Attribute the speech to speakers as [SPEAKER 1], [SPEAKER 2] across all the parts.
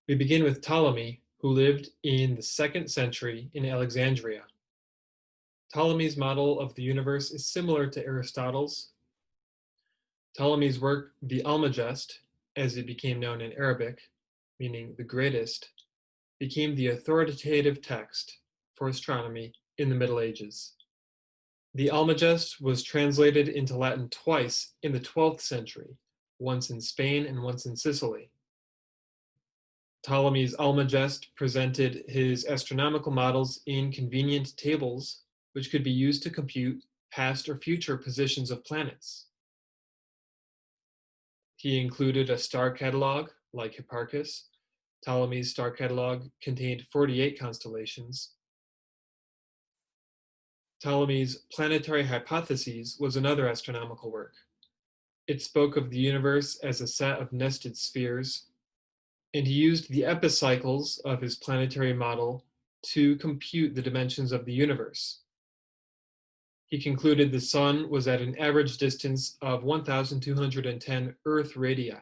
[SPEAKER 1] We begin with Ptolemy, who lived in the 2nd century in Alexandria. Ptolemy's model of the universe is similar to Aristotle's. Ptolemy's work, the Almagest, as it became known in Arabic, meaning the greatest, became the authoritative text for astronomy in the Middle Ages. The Almagest was translated into Latin twice in the 12th century, once in Spain and once in Sicily. Ptolemy's Almagest presented his astronomical models in convenient tables, which could be used to compute past or future positions of planets. He included a star catalog, like Hipparchus. Ptolemy's star catalog contained 48 constellations. Ptolemy's Planetary Hypotheses was another astronomical work. It spoke of the universe as a set of nested spheres, and he used the epicycles of his planetary model to compute the dimensions of the universe. He concluded the Sun was at an average distance of 1,210 Earth radii,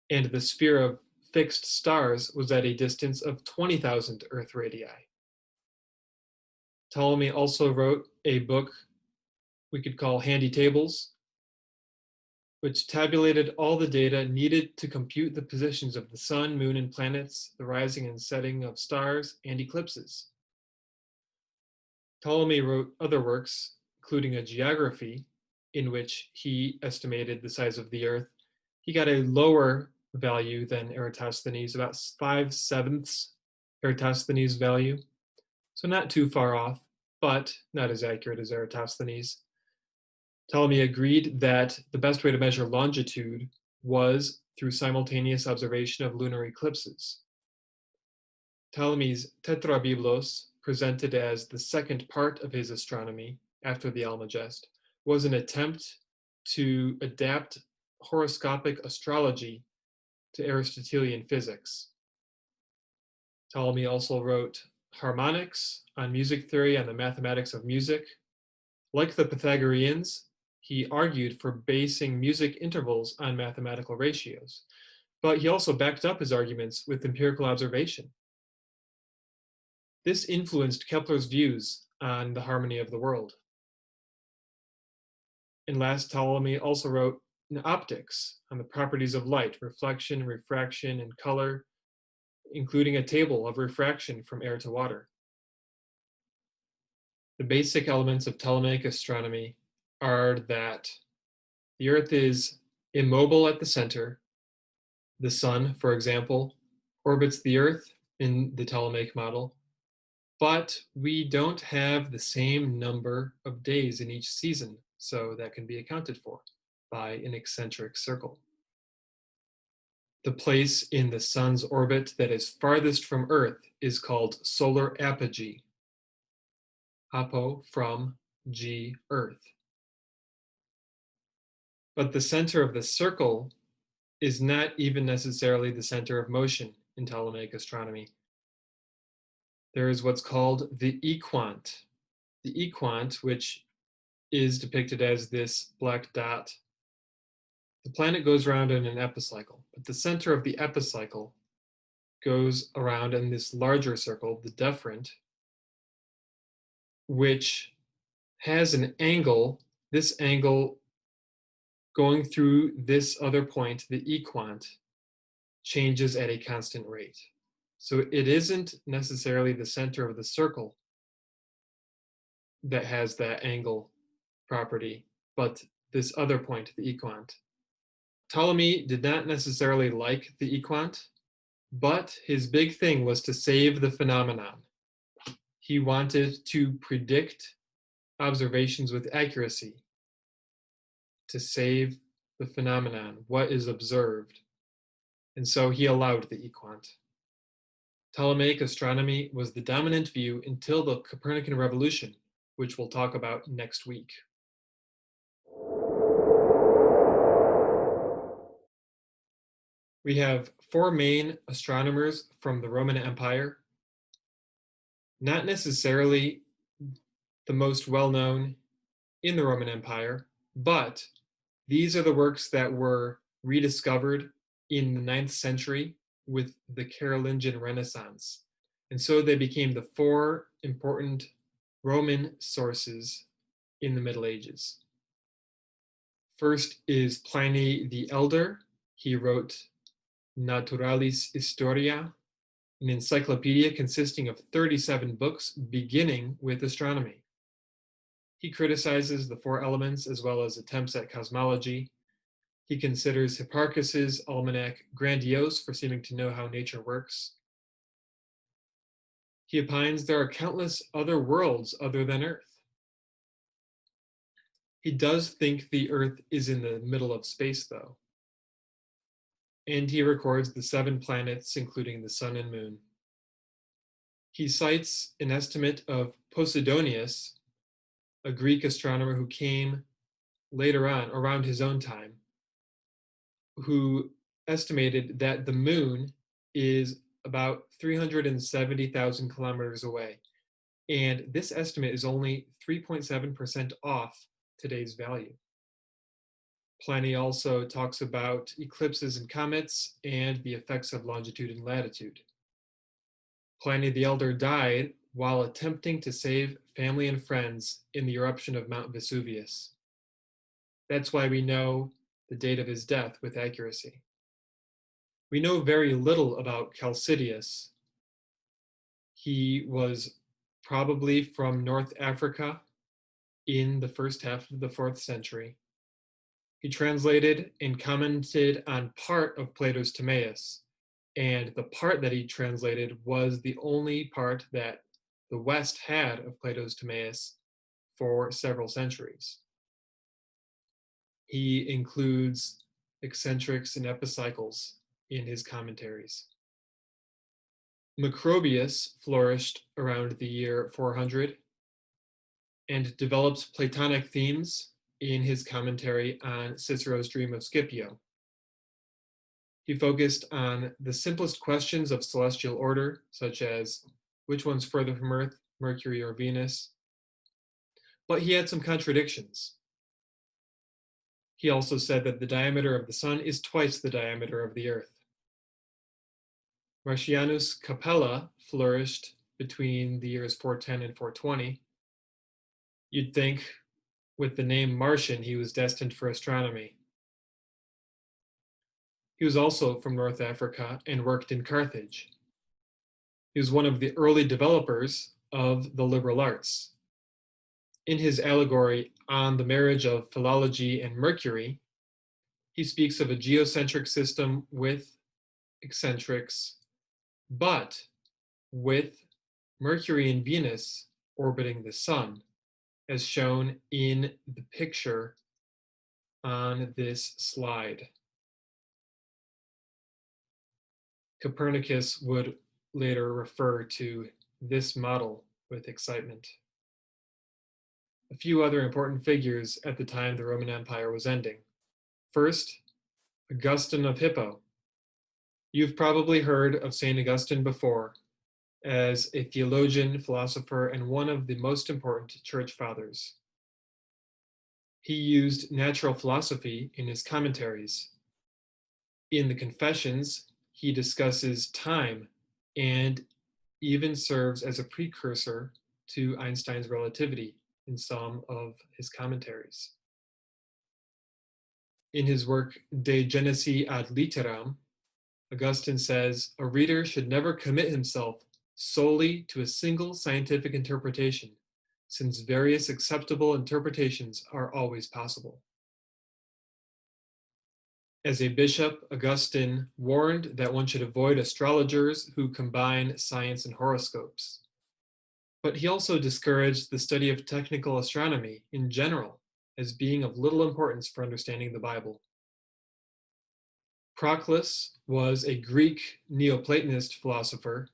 [SPEAKER 1] and the sphere of fixed stars was at a distance of 20,000 Earth radii. Ptolemy also wrote a book we could call Handy Tables, which tabulated all the data needed to compute the positions of the sun, moon, and planets, the rising and setting of stars, and eclipses. Ptolemy wrote other works, including a geography, in which he estimated the size of the Earth. He got a lower value than Eratosthenes, about 5/7 Eratosthenes' value, so not too far off, but not as accurate as Eratosthenes. Ptolemy agreed that the best way to measure longitude was through simultaneous observation of lunar eclipses. Ptolemy's Tetrabiblos, presented as the second part of his astronomy after the Almagest, was an attempt to adapt horoscopic astrology to Aristotelian physics. Ptolemy also wrote Harmonics on music theory and the mathematics of music. Like the Pythagoreans, he argued for basing music intervals on mathematical ratios, but he also backed up his arguments with empirical observation. This influenced Kepler's views on the harmony of the world. And last, Ptolemy also wrote in optics on the properties of light, reflection, refraction, and color, including a table of refraction from air to water. The basic elements of Ptolemaic astronomy are that the Earth is immobile at the center. The Sun, for example, orbits the Earth in the Ptolemaic model, but we don't have the same number of days in each season, so that can be accounted for by an eccentric circle. The place in the Sun's orbit that is farthest from Earth is called solar apogee. Apo from G, Earth. But the center of the circle is not even necessarily the center of motion in Ptolemaic astronomy. There is what's called the equant. The equant, which is depicted as this black dot. The planet goes around in an epicycle, but the center of the epicycle goes around in this larger circle, the deferent, which has an angle, this angle going through this other point, the equant, changes at a constant rate. So it isn't necessarily the center of the circle that has that angle property, but this other point, the equant. Ptolemy did not necessarily like the equant, but his big thing was to save the phenomenon. He wanted to predict observations with accuracy, to save the phenomenon, what is observed. And so he allowed the equant. Ptolemaic astronomy was the dominant view until the Copernican revolution, which we'll talk about next week. We have 4 main astronomers from the Roman Empire. Not necessarily the most well-known in the Roman Empire, but these are the works that were rediscovered in the 9th century with the Carolingian Renaissance, and so they became the four important Roman sources in the Middle Ages. First is Pliny the Elder. He wrote Naturalis Historia, an encyclopedia consisting of 37 books, beginning with astronomy. He criticizes the four elements as well as attempts at cosmology. He considers Hipparchus's almanac grandiose for seeming to know how nature works. He opines there are countless other worlds other than Earth. He does think the Earth is in the middle of space, though. And he records the 7 planets, including the sun and moon. He cites an estimate of Posidonius, a Greek astronomer who came later on, around his own time, who estimated that the moon is about 370,000 kilometers away. And this estimate is only 3.7% off today's value. Pliny also talks about eclipses and comets and the effects of longitude and latitude. Pliny the Elder died while attempting to save family and friends in the eruption of Mount Vesuvius. That's why we know the date of his death with accuracy. We know very little about Chalcidius. He was probably from North Africa in the first half of the 4th century. He translated and commented on part of Plato's Timaeus, and the part that he translated was the only part that the West had of Plato's Timaeus for several centuries. He includes eccentrics and epicycles in his commentaries. Macrobius flourished around the year 400 and developed Platonic themes in his commentary on Cicero's Dream of Scipio. He focused on the simplest questions of celestial order, such as which one's further from Earth, Mercury or Venus, but he had some contradictions. He also said that the diameter of the sun is twice the diameter of the Earth. Marcianus Capella flourished between the years 410 and 420. You'd think with the name Martian, he was destined for astronomy. He was also from North Africa and worked in Carthage. He was one of the early developers of the liberal arts. In his allegory on the marriage of philology and Mercury, he speaks of a geocentric system with eccentrics, but with Mercury and Venus orbiting the sun, as shown in the picture on this slide. Copernicus would later refer to this model with excitement. A few other important figures at the time the Roman Empire was ending. First, Augustine of Hippo. You've probably heard of St. Augustine before as a theologian, philosopher, and one of the most important church fathers. He used natural philosophy in his commentaries. In the Confessions, he discusses time and even serves as a precursor to Einstein's relativity in some of his commentaries. In his work De Genesi ad Litteram, Augustine says, a reader should never commit himself solely to a single scientific interpretation, since various acceptable interpretations are always possible. As a bishop, Augustine warned that one should avoid astrologers who combine science and horoscopes. But he also discouraged the study of technical astronomy in general as being of little importance for understanding the Bible. Proclus was a Greek Neoplatonist philosopher.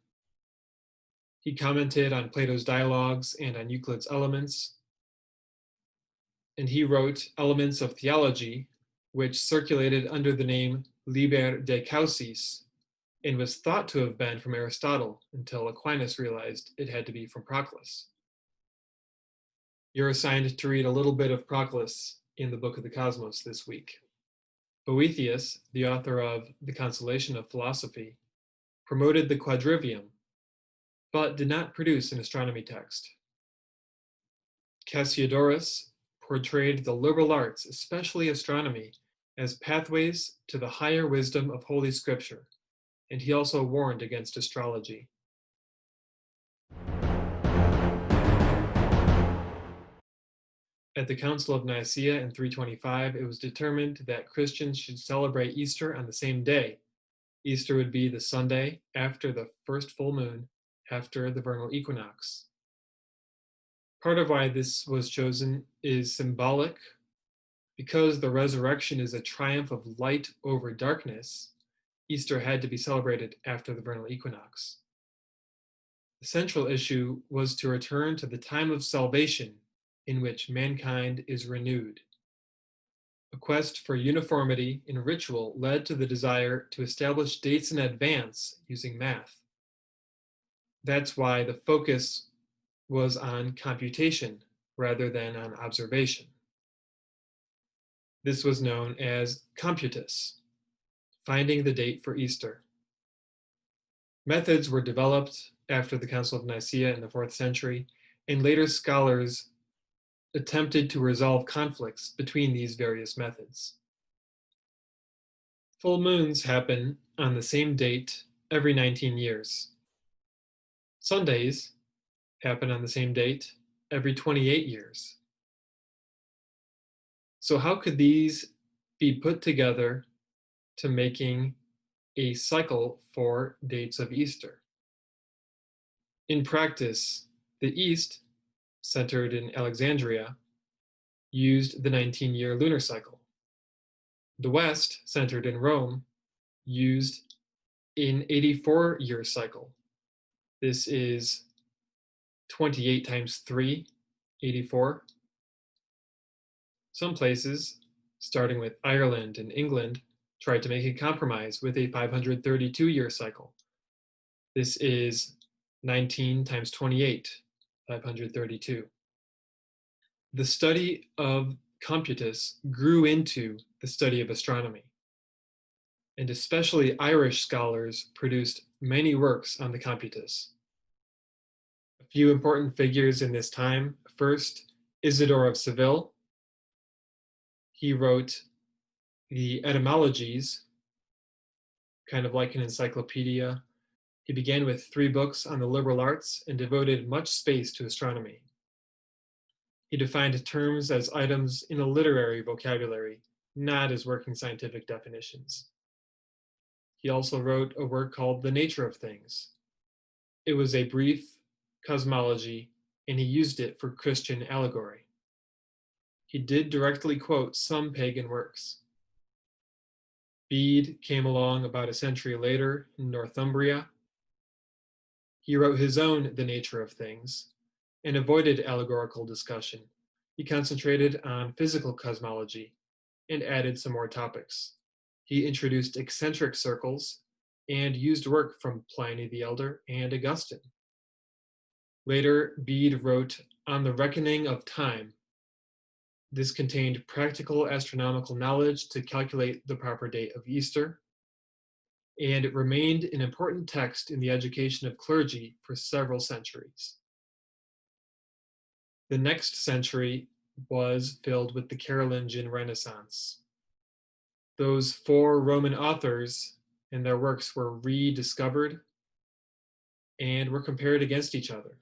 [SPEAKER 1] He commented on Plato's dialogues and on Euclid's Elements, and he wrote Elements of Theology, which circulated under the name Liber de Causis, and was thought to have been from Aristotle until Aquinas realized it had to be from Proclus. You're assigned to read a little bit of Proclus in the Book of the Cosmos this week. Boethius, the author of The Consolation of Philosophy, promoted the quadrivium, but did not produce an astronomy text. Cassiodorus portrayed the liberal arts, especially astronomy, as pathways to the higher wisdom of Holy Scripture, and he also warned against astrology. At the Council of Nicaea in 325, it was determined that Christians should celebrate Easter on the same day. Easter would be the Sunday after the first full moon after the vernal equinox. Part of why this was chosen is symbolic. Because the resurrection is a triumph of light over darkness, Easter had to be celebrated after the vernal equinox. The central issue was to return to the time of salvation in which mankind is renewed. A quest for uniformity in ritual led to the desire to establish dates in advance using math. That's why the focus was on computation rather than on observation. This was known as computus, finding the date for Easter. Methods were developed after the Council of Nicaea in the 4th century, and later scholars attempted to resolve conflicts between these various methods. Full moons happen on the same date every 19 years. Sundays happen on the same date every 28 years. So how could these be put together to making a cycle for dates of Easter? In practice, the East, centered in Alexandria, used the 19-year lunar cycle. The West, centered in Rome, used an 84-year cycle. This is 28 times 3, 84. Some places, starting with Ireland and England, tried to make a compromise with a 532-year cycle. This is 19 times 28, 532. The study of computus grew into the study of astronomy, and especially Irish scholars produced many works on the computus. A few important figures in this time. First, Isidore of Seville. He wrote the etymologies, kind of like an encyclopedia. He began with 3 books on the liberal arts and devoted much space to astronomy. He defined terms as items in a literary vocabulary, not as working scientific definitions. He also wrote a work called The Nature of Things. It was a brief cosmology, and he used it for Christian allegory. He did directly quote some pagan works. Bede came along about a century later in Northumbria. He wrote his own The Nature of Things and avoided allegorical discussion. He concentrated on physical cosmology and added some more topics. He introduced eccentric circles and used work from Pliny the Elder and Augustine. Later, Bede wrote On the Reckoning of Time. This contained practical astronomical knowledge to calculate the proper date of Easter, and it remained an important text in the education of clergy for several centuries. The next century was filled with the Carolingian Renaissance. Those 4 Roman authors and their works were rediscovered and were compared against each other.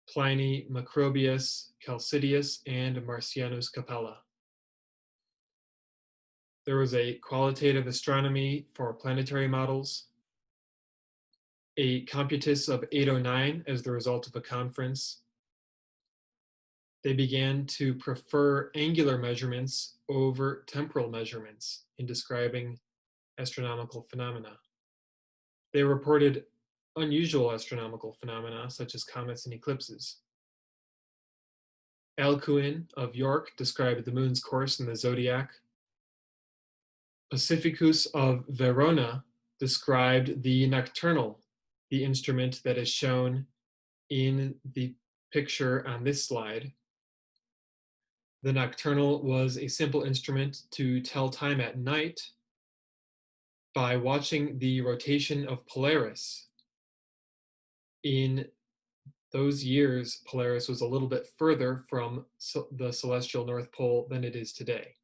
[SPEAKER 1] Pliny, Macrobius, Chalcidius, and Marcianus Capella. There was a qualitative astronomy for planetary models, a computus of 809 as the result of a conference. They began to prefer angular measurements over temporal measurements in describing astronomical phenomena. They reported unusual astronomical phenomena such as comets and eclipses. Alcuin of York described the moon's course in the zodiac. Pacificus of Verona described the nocturnal, the instrument that is shown in the picture on this slide. The nocturnal was a simple instrument to tell time at night, by watching the rotation of Polaris. In those years, Polaris was a little bit further from the celestial North Pole than it is today.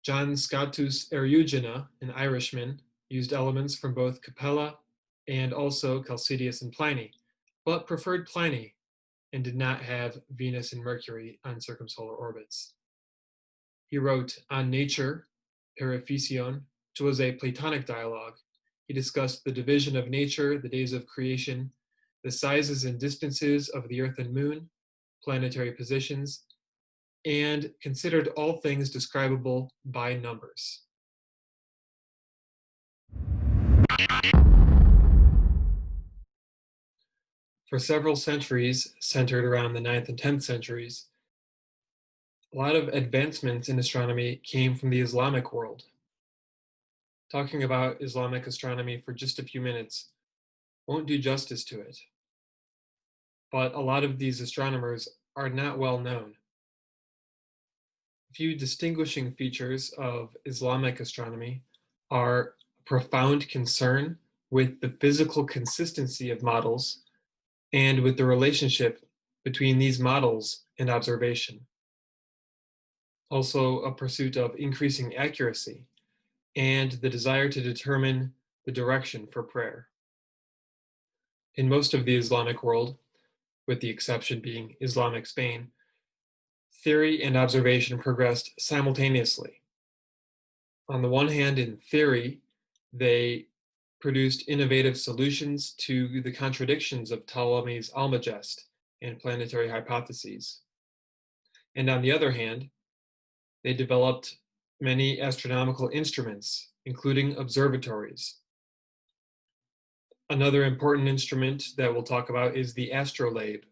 [SPEAKER 1] John Scotus Eriugena, an Irishman, used elements from both Capella and also Chalcidius and Pliny, but preferred Pliny and did not have Venus and Mercury on circumsolar orbits. He wrote On Nature, Periphysion, which was a Platonic dialogue. He discussed the division of nature, the days of creation, the sizes and distances of the Earth and Moon, planetary positions, and considered all things describable by numbers. For several centuries, centered around the 9th and 10th centuries, a lot of advancements in astronomy came from the Islamic world. Talking about Islamic astronomy for just a few minutes won't do justice to it, but a lot of these astronomers are not well known. A few distinguishing features of Islamic astronomy are profound concern with the physical consistency of models and with the relationship between these models and observation. Also, a pursuit of increasing accuracy and the desire to determine the direction for prayer. In most of the Islamic world, with the exception being Islamic Spain, theory and observation progressed simultaneously. On the one hand, in theory, they produced innovative solutions to the contradictions of Ptolemy's Almagest and planetary hypotheses. And on the other hand, they developed many astronomical instruments, including observatories. Another important instrument that we'll talk about is the astrolabe.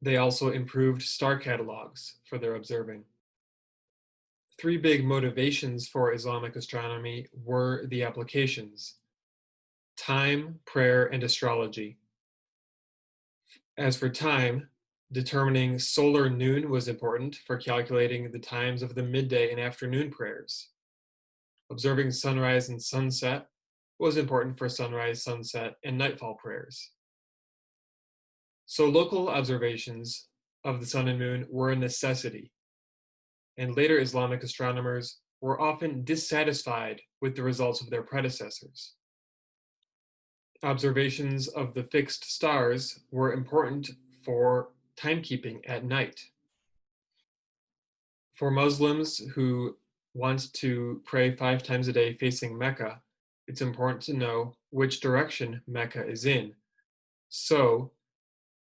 [SPEAKER 1] They also improved star catalogs for their observing. Three big motivations for Islamic astronomy were the applications: time, prayer, and astrology. As for time, determining solar noon was important for calculating the times of the midday and afternoon prayers. Observing sunrise and sunset was important for sunrise, sunset, and nightfall prayers. So local observations of the sun and moon were a necessity, and later Islamic astronomers were often dissatisfied with the results of their predecessors. Observations of the fixed stars were important for timekeeping at night. For Muslims who want to pray 5 times a day facing Mecca, it's important to know which direction Mecca is in. So,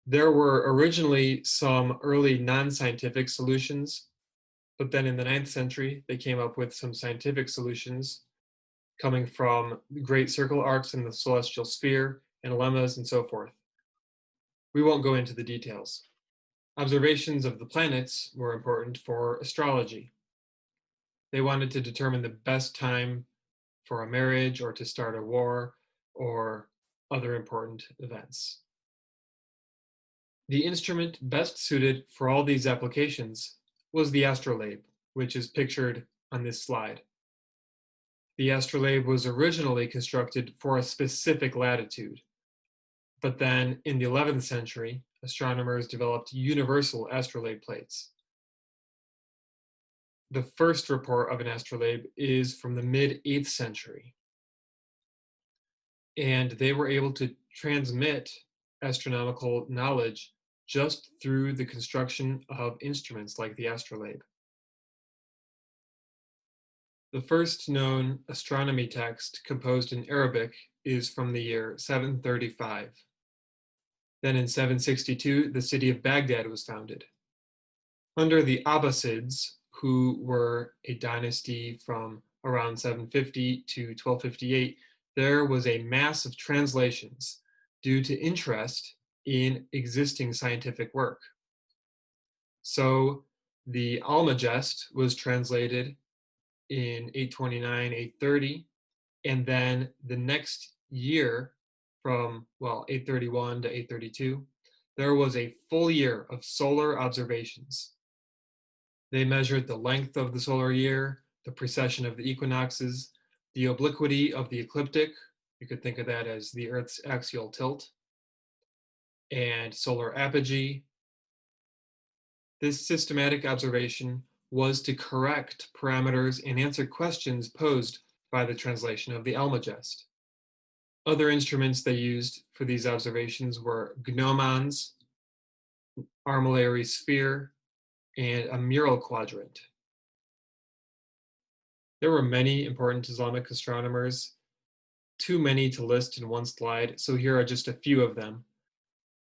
[SPEAKER 1] there were originally some early non-scientific solutions, but then in the 9th century, they came up with some scientific solutions coming from great circle arcs in the celestial sphere and lemmas and so forth. We won't go into the details. Observations of the planets were important for astrology. They wanted to determine the best time for a marriage or to start a war or other important events. The instrument best suited for all these applications was the astrolabe, which is pictured on this slide. The astrolabe was originally constructed for a specific latitude, but then in the 11th century, astronomers developed universal astrolabe plates. The first report of an astrolabe is from the mid-8th century, and they were able to transmit astronomical knowledge just through the construction of instruments like the astrolabe. The first known astronomy text composed in Arabic is from the year 735. Then in 762, the city of Baghdad was founded. Under the Abbasids, who were a dynasty from around 750 to 1258, there was a mass of translations due to interest in existing scientific work. So the Almagest was translated in 829, 830, and then the next year from, 831 to 832, there was a full year of solar observations. They measured the length of the solar year, the precession of the equinoxes, the obliquity of the ecliptic, you could think of that as the Earth's axial tilt, and solar apogee. This systematic observation was to correct parameters and answer questions posed by the translation of the Almagest. Other instruments they used for these observations were gnomons, armillary sphere, and a mural quadrant. There were many important Islamic astronomers, too many to list in one slide, so here are just a few of them,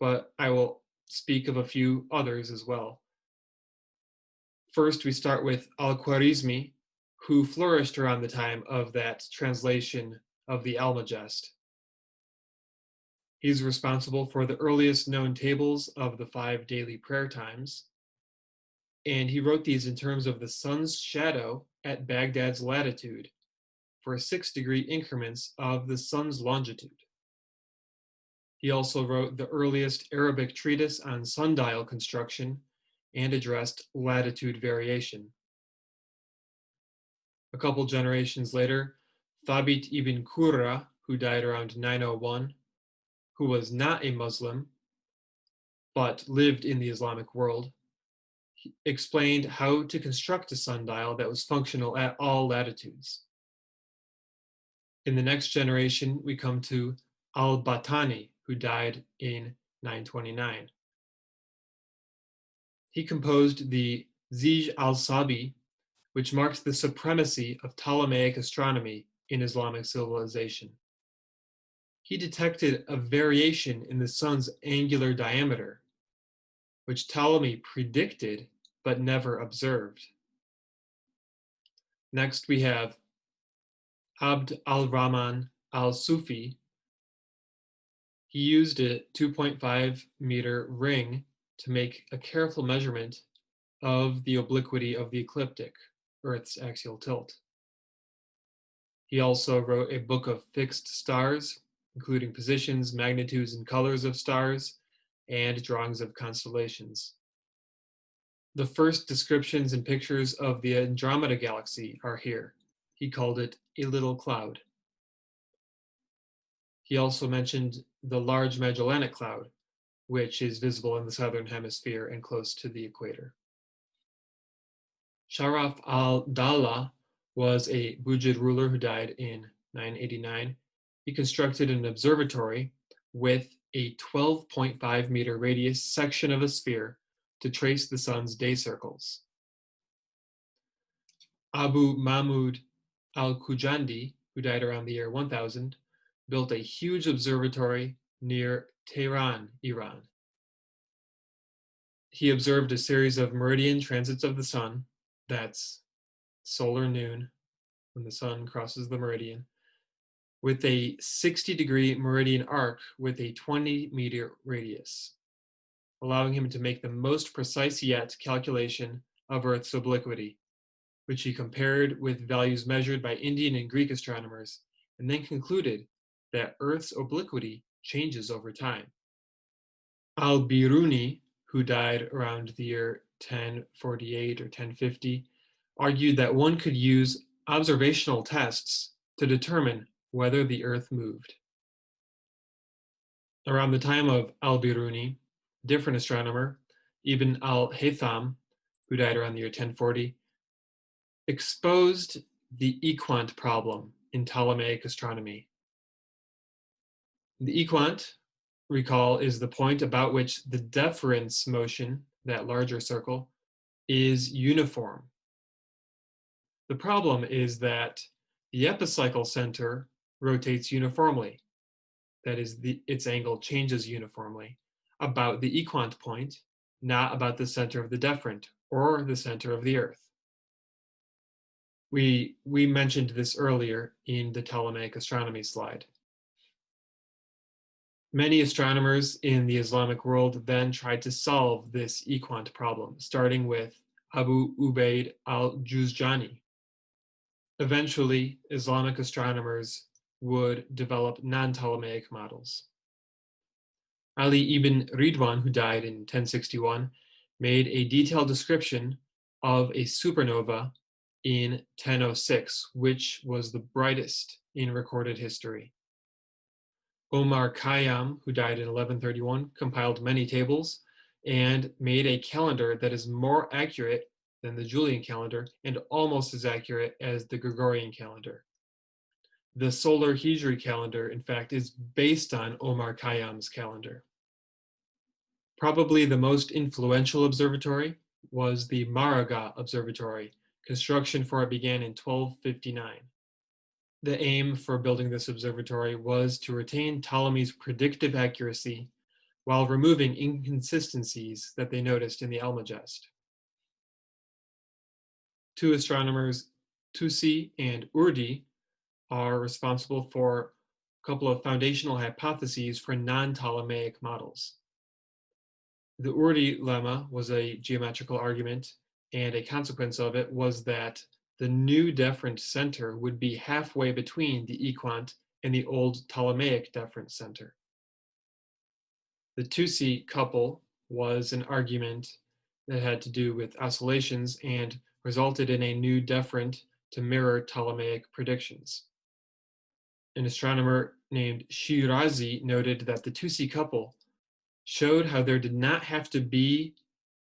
[SPEAKER 1] but I will speak of a few others as well. First, we start with Al-Khwarizmi, who flourished around the time of that translation of the Almagest. He's responsible for the earliest known tables of the 5 daily prayer times, and he wrote these in terms of the sun's shadow at Baghdad's latitude for 6-degree increments of the sun's longitude. He also wrote the earliest Arabic treatise on sundial construction and addressed latitude variation. A couple generations later, Thabit ibn Qurra, who died around 901, who was not a Muslim but lived in the Islamic world, explained how to construct a sundial that was functional at all latitudes. In the next generation, we come to al-Battani, who died in 929. He composed the Zij al-Sabi, which marked the supremacy of Ptolemaic astronomy in Islamic civilization. He detected a variation in the sun's angular diameter, which Ptolemy predicted but never observed. Next, we have Abd al-Rahman al-Sufi. He used a 2.5-meter ring to make a careful measurement of the obliquity of the ecliptic, Earth's axial tilt. He also wrote a book of fixed stars, including positions, magnitudes, and colors of stars, and drawings of constellations. The first descriptions and pictures of the Andromeda galaxy are here. He called it a little cloud. He also mentioned the Large Magellanic Cloud, which is visible in the southern hemisphere and close to the equator. Sharaf al-Dawla was a Bujid ruler who died in 989. He constructed an observatory with a 12.5-meter radius section of a sphere to trace the sun's day circles. Abu Mahmud al-Khujandi, who died around the year 1000, built a huge observatory near Tehran, Iran. He observed a series of meridian transits of the sun, that's solar noon, when the sun crosses the meridian, with a 60-degree meridian arc with a 20-meter radius, allowing him to make the most precise yet calculation of Earth's obliquity, which he compared with values measured by Indian and Greek astronomers, and then concluded that Earth's obliquity changes over time. Al-Biruni, who died around the year 1048 or 1050, argued that one could use observational tests to determine whether the Earth moved. Around the time of Al-Biruni, a different astronomer, Ibn al-Haytham, who died around the year 1040, exposed the equant problem in Ptolemaic astronomy. The equant, recall, is the point about which the deference motion, that larger circle, is uniform. The problem is that the epicycle center rotates uniformly, that is, its angle changes uniformly, about the equant point, not about the center of the deferent or the center of the Earth. We mentioned this earlier in the Ptolemaic astronomy slide. Many astronomers in the Islamic world then tried to solve this equant problem, starting with Abu Ubaid al-Juzjani. Eventually, Islamic astronomers would develop non-Ptolemaic models. Ali ibn Ridwan, who died in 1061, made a detailed description of a supernova in 1006, which was the brightest in recorded history. Omar Khayyam, who died in 1131, compiled many tables and made a calendar that is more accurate than the Julian calendar and almost as accurate as the Gregorian calendar. The solar Hijri calendar, in fact, is based on Omar Khayyam's calendar. Probably the most influential observatory was the Maraga Observatory. Construction for it began in 1259. The aim for building this observatory was to retain Ptolemy's predictive accuracy while removing inconsistencies that they noticed in the Almagest. Two astronomers, Tusi and Urdi, are responsible for a couple of foundational hypotheses for non-Ptolemaic models. The Urdi lemma was a geometrical argument, and a consequence of it was that the new deferent center would be halfway between the equant and the old Ptolemaic deferent center. The Tusi couple was an argument that had to do with oscillations and resulted in a new deferent to mirror Ptolemaic predictions. An astronomer named Shirazi noted that the Tusi couple showed how there did not have to be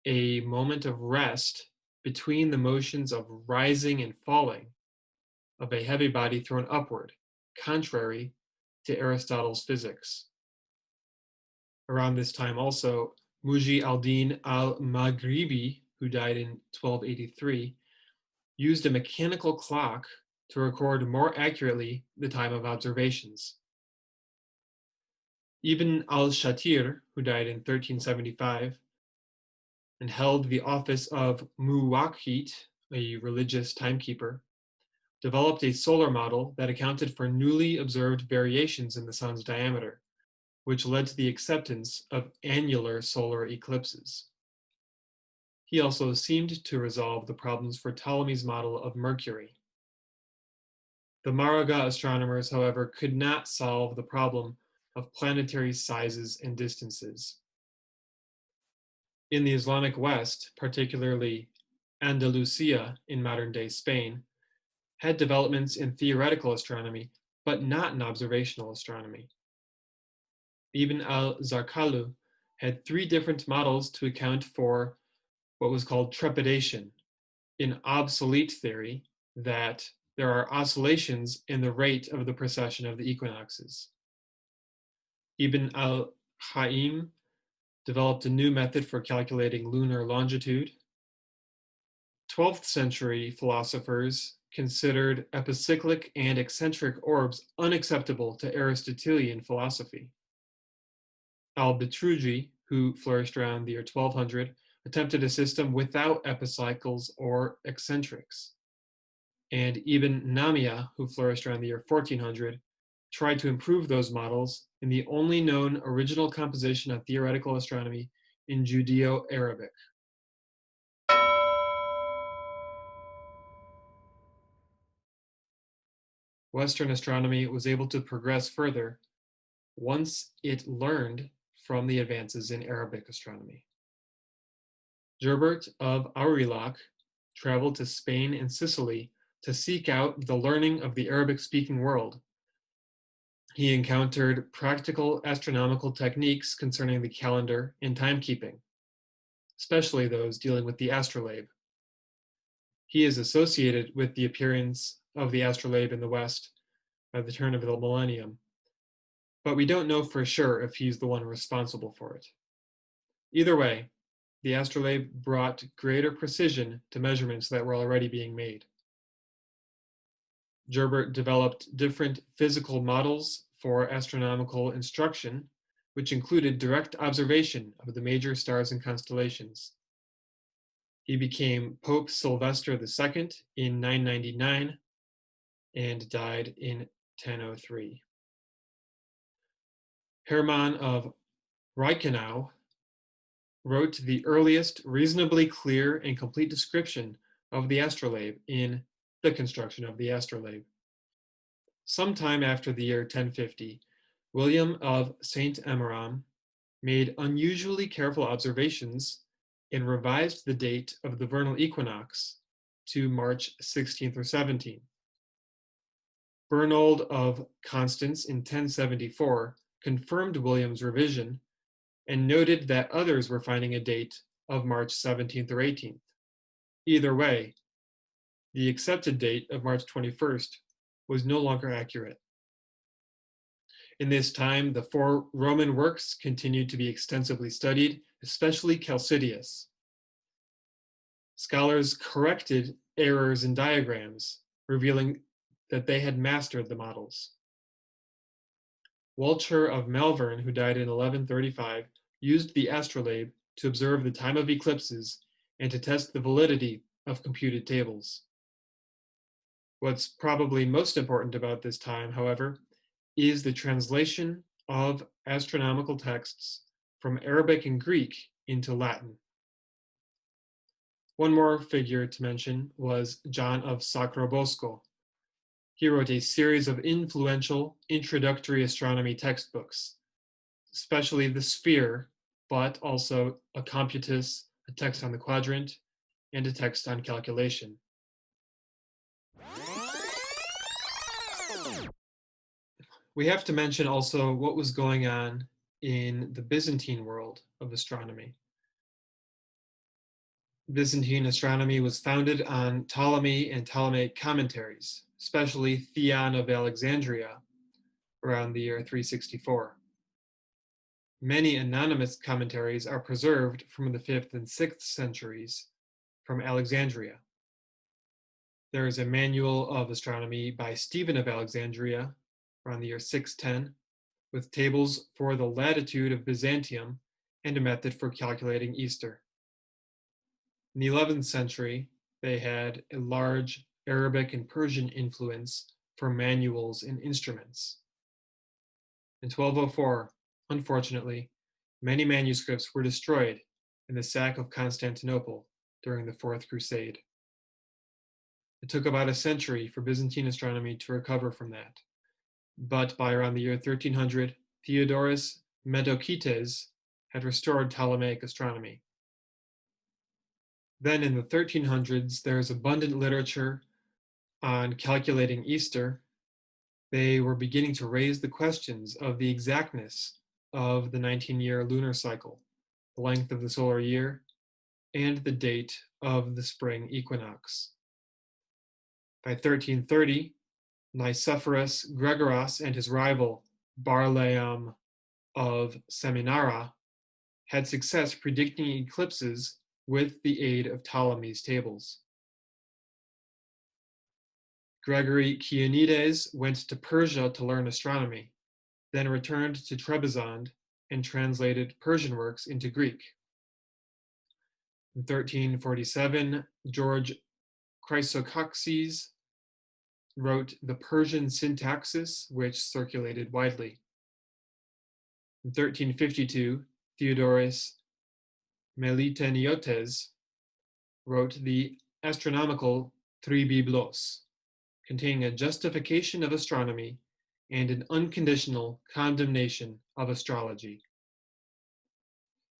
[SPEAKER 1] a moment of rest between the motions of rising and falling of a heavy body thrown upward, contrary to Aristotle's physics. Around this time also, Muji al-Din al-Maghribi, who died in 1283, used a mechanical clock to record more accurately the time of observations. Ibn al-Shatir, who died in 1375, and held the office of Muwaqit, a religious timekeeper, developed a solar model that accounted for newly observed variations in the sun's diameter, which led to the acceptance of annular solar eclipses. He also seemed to resolve the problems for Ptolemy's model of Mercury. The Maraga astronomers, however, could not solve the problem of planetary sizes and distances. In the Islamic West, particularly Andalusia in modern-day Spain, had developments in theoretical astronomy, but not in observational astronomy. Ibn al-Zarqalu had three different models to account for what was called trepidation, an obsolete theory that there are oscillations in the rate of the precession of the equinoxes. Ibn al-Khayyim developed a new method for calculating lunar longitude. 12th century philosophers considered epicyclic and eccentric orbs unacceptable to Aristotelian philosophy. Al-Bitruji, who flourished around the year 1200, attempted a system without epicycles or eccentrics. And Ibn Namia, who flourished around the year 1400, tried to improve those models in the only known original composition of theoretical astronomy in Judeo-Arabic. Western astronomy was able to progress further once it learned from the advances in Arabic astronomy. Gerbert of Aurillac traveled to Spain and Sicily to seek out the learning of the Arabic-speaking world. He encountered practical astronomical techniques concerning the calendar and timekeeping, especially those dealing with the astrolabe. He is associated with the appearance of the astrolabe in the West by the turn of the millennium, but we don't know for sure if he's the one responsible for it. Either way, the astrolabe brought greater precision to measurements that were already being made. Gerbert developed different physical models for astronomical instruction, which included direct observation of the major stars and constellations. He became Pope Sylvester II in 999 and died in 1003. Hermann of Reichenau wrote the earliest reasonably clear and complete description of the astrolabe in The Construction of the Astrolabe. Sometime after the year 1050, William of St. Emmeram made unusually careful observations and revised the date of the vernal equinox to March 16th or 17th. Bernold of Constance in 1074 confirmed William's revision and noted that others were finding a date of March 17th or 18th. Either way, the accepted date of March 21st was no longer accurate. In this time, the four Roman works continued to be extensively studied, especially Chalcidius. Scholars corrected errors in diagrams, revealing that they had mastered the models. Walcher of Malvern, who died in 1135, used the astrolabe to observe the time of eclipses and to test the validity of computed tables. What's probably most important about this time, however, is the translation of astronomical texts from Arabic and Greek into Latin. One more figure to mention was John of Sacrobosco. He wrote a series of influential introductory astronomy textbooks, especially The Sphere, but also a Computus, a text on the quadrant, and a text on calculation. We have to mention also what was going on in the Byzantine world of astronomy. Byzantine astronomy was founded on Ptolemy and Ptolemaic commentaries, especially Theon of Alexandria, around the year 364. Many anonymous commentaries are preserved from the 5th and 6th centuries from Alexandria. There is a manual of astronomy by Stephen of Alexandria, around the year 610, with tables for the latitude of Byzantium and a method for calculating Easter. In the 11th century, they had a large Arabic and Persian influence for manuals and instruments. In 1204, unfortunately, many manuscripts were destroyed in the sack of Constantinople during the Fourth Crusade. It took about a century for Byzantine astronomy to recover from that, but by around the year 1300, Theodorus Medokites had restored Ptolemaic astronomy. Then in the 1300s, there is abundant literature on calculating Easter. They were beginning to raise the questions of the exactness of the 19-year lunar cycle, the length of the solar year, and the date of the spring equinox. By 1330, Nicephorus Gregoras and his rival Barlaam of Seminara had success predicting eclipses with the aid of Ptolemy's tables. Gregory Chionides went to Persia to learn astronomy, then returned to Trebizond and translated Persian works into Greek. In 1347, George Chrysocoxes wrote the Persian Syntaxis, which circulated widely. In 1352, Theodorus Meliteniotes wrote the Astronomical Tribiblos, containing a justification of astronomy and an unconditional condemnation of astrology.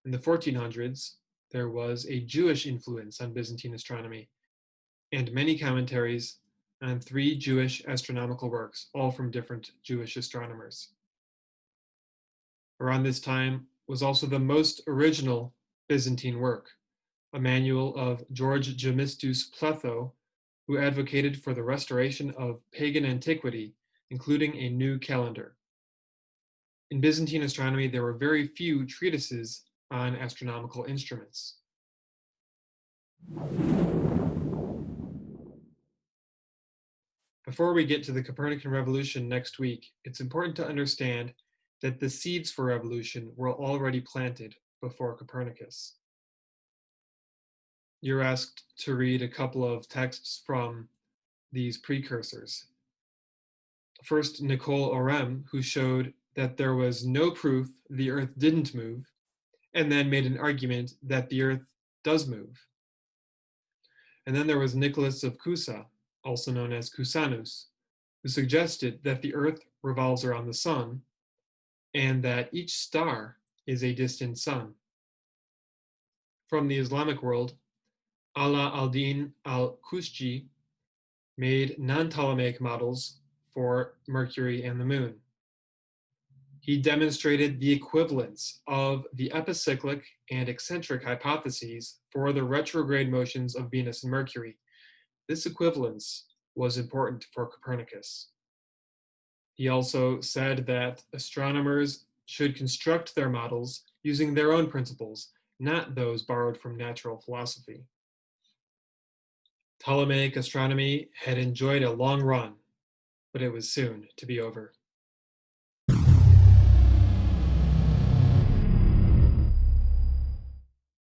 [SPEAKER 1] In the 1400s, there was a Jewish influence on Byzantine astronomy, and many commentaries on 3 Jewish astronomical works, all from different Jewish astronomers. Around this time was also the most original Byzantine work, a manual of George Gemistus Pletho, who advocated for the restoration of pagan antiquity, including a new calendar. In Byzantine astronomy, there were very few treatises on astronomical instruments. Before we get to the Copernican revolution next week, it's important to understand that the seeds for revolution were already planted before Copernicus. You're asked to read a couple of texts from these precursors. First, Nicole Orem, who showed that there was no proof the Earth didn't move, and then made an argument that the Earth does move. And then there was Nicholas of Cusa, also known as Cusanus, who suggested that the Earth revolves around the sun and that each star is a distant sun. From the Islamic world, Ala al-Din al-Kushji made non-Ptolemaic models for Mercury and the Moon. He demonstrated the equivalence of the epicyclic and eccentric hypotheses for the retrograde motions of Venus and Mercury. This equivalence was important for Copernicus. He also said that astronomers should construct their models using their own principles, not those borrowed from natural philosophy. Ptolemaic astronomy had enjoyed a long run, but it was soon to be over.